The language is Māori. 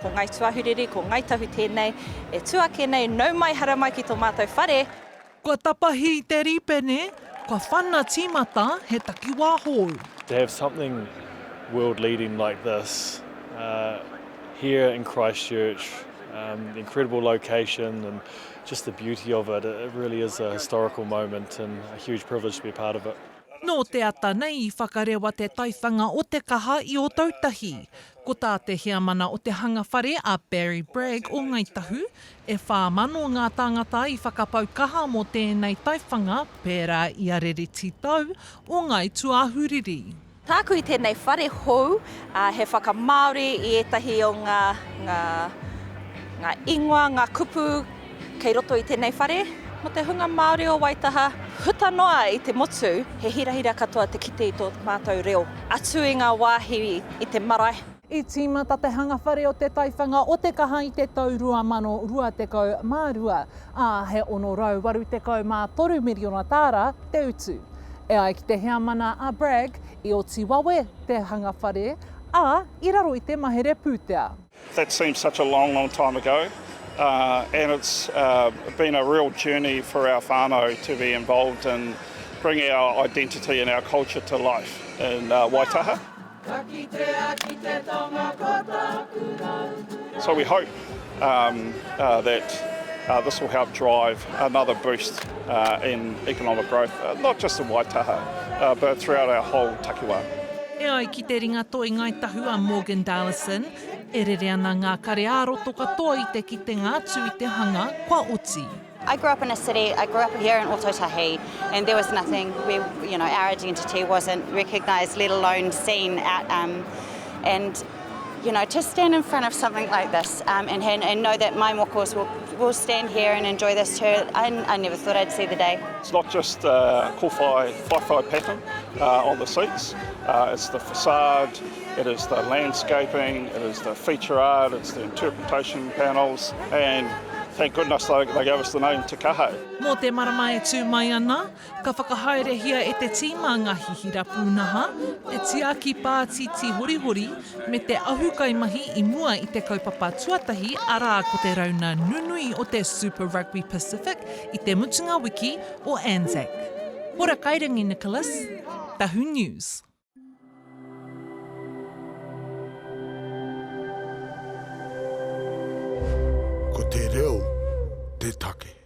Ko Ngāi Tūāhuriri, ko Ngāi Tahu tēnei, e tuake nei, nau mai hara mai ki tō mātou whare. Kua tapahi I te ripene, kua whana tīmata he takiwā hou. To have something world-leading like this here in Christchurch, the incredible location and just the beauty of it, it really is a historical moment and a huge privilege to be a part of it. Nō te ata nei I whakarewa te taiwhanga o Te Kaha I Ōtautahi. Ko tā te heamana o te hanga whare a Barry Bragg o Ngāi Tahu, e whāmano ngā tāngata I whakapau kaha mō tēnei taiwhanga pērā I a rereti tau o Ngāi Tūāhuriri. Tāku I tēnei whare hou, he whakamaori I etahi o ngā ingoa, ngā kupu, kei roto I tēnei whare. Mo te hunga Māori o Waitaha, huta noa I te motu, he hirahira katoa te kite I tō mātou reo. Atu I ngā wāhi I te marae. I tīmata te hanga whare o te taiwhanga o Te Kaha I te tau 2022 mārua, he ono rau waru tekau mā 3 miriona tāra te utu. E ai ki te heamana a Bragg I o Tiwawe te hanga whare, I raro I te mahere pūtea. That seems such a long, long time ago. And it's been a real journey for our whānau to be involved in bringing our identity and our culture to life in Waitaha. So we hope that this will help drive another boost in economic growth, not just in Waitaha, but throughout our whole takiwā. E ai ki te ringa toi Ngāi Tahu a Morgan Dallison, e rere ana ngā kare āroto katoa I te kitenga atu I te hanga kua oti. I grew up in a city, I grew up here in Ōtautahi, and there was nothing, our identity wasn't recognised, let alone seen at, and to stand in front of something like this and know that my mokos will stand here and enjoy this too, I never thought I'd see the day. It's not just whaiwhai pattern on the seats, it's the facade, it is the landscaping, it is the feature art, it's the interpretation panels, and thank goodness they gave us the name Te Kaha. Mō te marama e tū mai ana, ka whakahaerehia e te tīma ngā hihira pūnaha, te tiaki pātiti horihori, me te ahukai mahi I mua I te kaupapa tuatahi, arā ko te rauna nunui o te Super Rugby Pacific I te mutunga wiki o Anzac. Ora kairangi Nicholas, Tahu News. Ko te reo, te take.